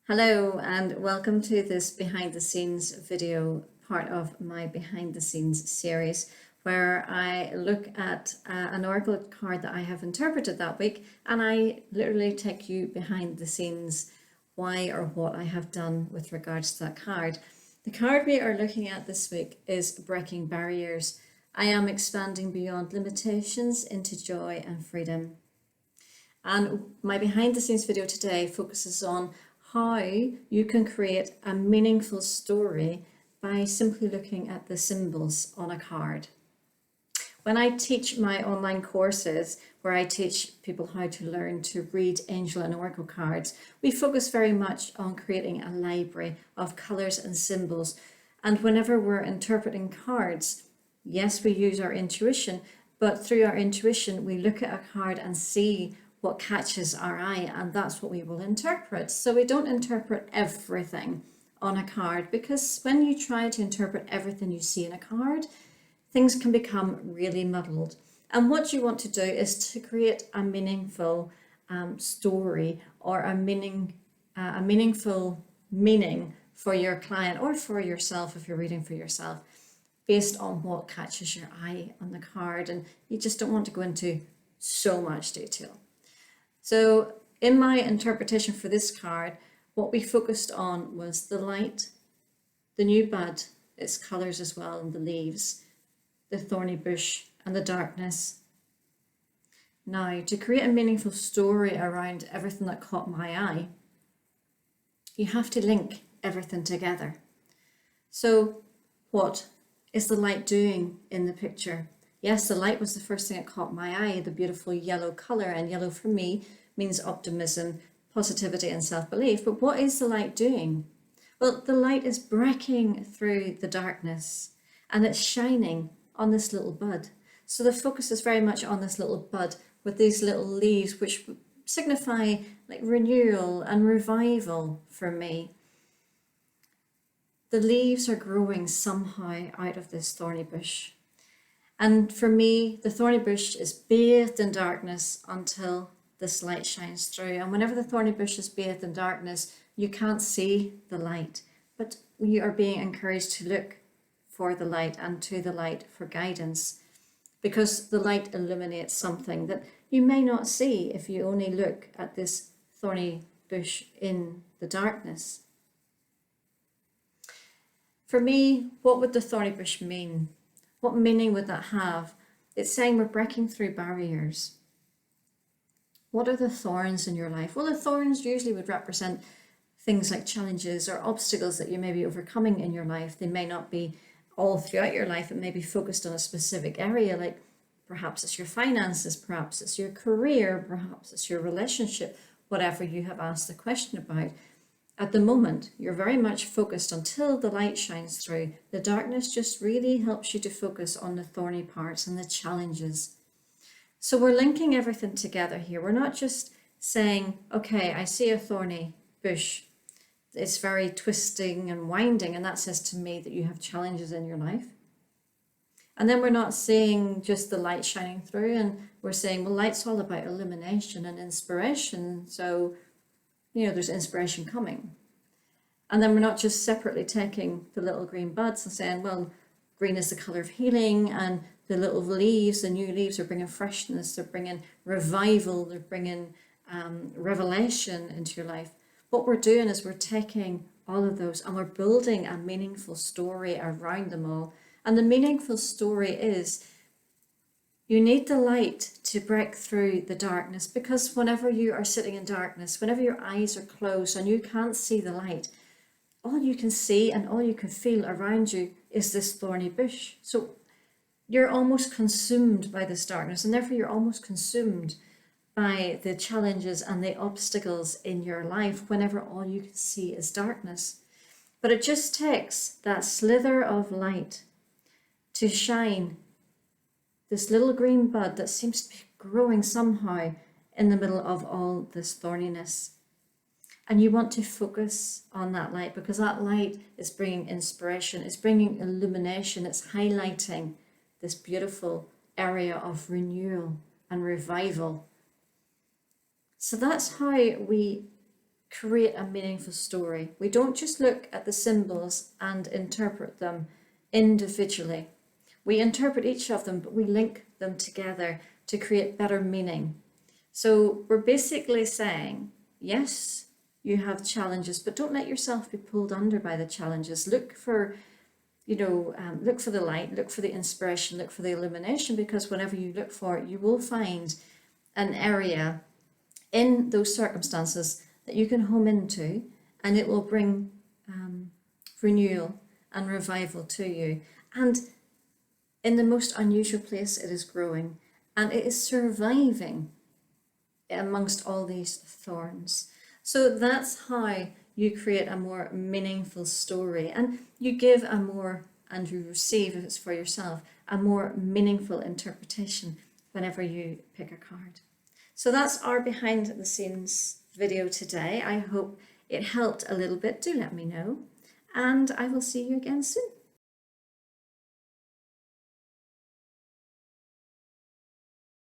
Hello and welcome to this behind the scenes video, part of my behind the scenes series where I look at an oracle card that I have interpreted that week, and I literally take you behind the scenes, why or what I have done with regards to that card. The card we are looking at this week is Breaking Barriers. I am expanding beyond limitations into joy and freedom. And my behind the scenes video today focuses on how you can create a meaningful story by simply looking at the symbols on a card. When I teach my online courses, where I teach people how to learn to read angel and oracle cards, we focus very much on creating a library of colours and symbols. And whenever we're interpreting cards, yes, we use our intuition, but through our intuition, we look at a card and see what catches our eye, and that's what we will interpret. So we don't interpret everything on a card, because when you try to interpret everything you see in a card, things can become really muddled. And what you want to do is to create a meaningful story, or a meaningful meaning for your client or for yourself if you're reading for yourself, based on what catches your eye on the card. And you just don't want to go into so much detail. So in my interpretation for this card, what we focused on was the light, the new bud, its colours as well, and the leaves, the thorny bush and the darkness. Now, to create a meaningful story around everything that caught my eye, you have to link everything together. So what is the light doing in the picture? Yes, the light was the first thing that caught my eye, the beautiful yellow colour, and yellow for me means optimism, positivity and self-belief. But what is the light doing? Well, the light is breaking through the darkness and it's shining on this little bud. So the focus is very much on this little bud with these little leaves, which signify like renewal and revival for me. The leaves are growing somehow out of this thorny bush. And for me, the thorny bush is bathed in darkness until this light shines through. And whenever the thorny bush is bathed in darkness, you can't see the light, but you are being encouraged to look for the light and to the light for guidance, because the light illuminates something that you may not see if you only look at this thorny bush in the darkness. For me, what would the thorny bush mean? What meaning would that have? It's saying we're breaking through barriers. What are the thorns in your life? Well, the thorns usually would represent things like challenges or obstacles that you may be overcoming in your life. They may not be all throughout your life. It may be focused on a specific area, like perhaps it's your finances, perhaps it's your career, perhaps it's your relationship, whatever you have asked the question about. At the moment, you're very much focused until the light shines through. The darkness just really helps you to focus on the thorny parts and the challenges. So we're linking everything together here. We're not just saying, okay, I see a thorny bush. It's very twisting and winding, and that says to me that you have challenges in your life. And then we're not seeing just the light shining through, and we're saying, well, light's all about illumination and inspiration. So, there's inspiration coming. And then we're not just separately taking the little green buds and saying, well, green is the colour of healing, and the little leaves, the new leaves, are bringing freshness, they're bringing revival, they're bringing revelation into your life. What we're doing is we're taking all of those and we're building a meaningful story around them all. And the meaningful story is you need the light to break through the darkness, because whenever you are sitting in darkness, whenever your eyes are closed and you can't see the light, all you can see and all you can feel around you is this thorny bush. So you're almost consumed by this darkness, and therefore you're almost consumed by the challenges and the obstacles in your life whenever all you can see is darkness. But it just takes that slither of light to shine this little green bud that seems to be growing somehow in the middle of all this thorniness. And you want to focus on that light, because that light is bringing inspiration, it's bringing illumination, it's highlighting this beautiful area of renewal and revival. So that's how we create a meaningful story. We don't just look at the symbols and interpret them individually. We interpret each of them, but we link them together to create better meaning. So we're basically saying, yes, you have challenges, but don't let yourself be pulled under by the challenges. Look for, look for the light, look for the inspiration, look for the illumination, because whenever you look for it, you will find an area in those circumstances that you can home into, and it will bring renewal and revival to you. And in the most unusual place, it is growing, and it is surviving amongst all these thorns. So that's how you create a more meaningful story, and you give a more, and you receive, if it's for yourself, a more meaningful interpretation whenever you pick a card. So that's our behind the scenes video today. I hope it helped a little bit. Do let me know, and I will see you again soon.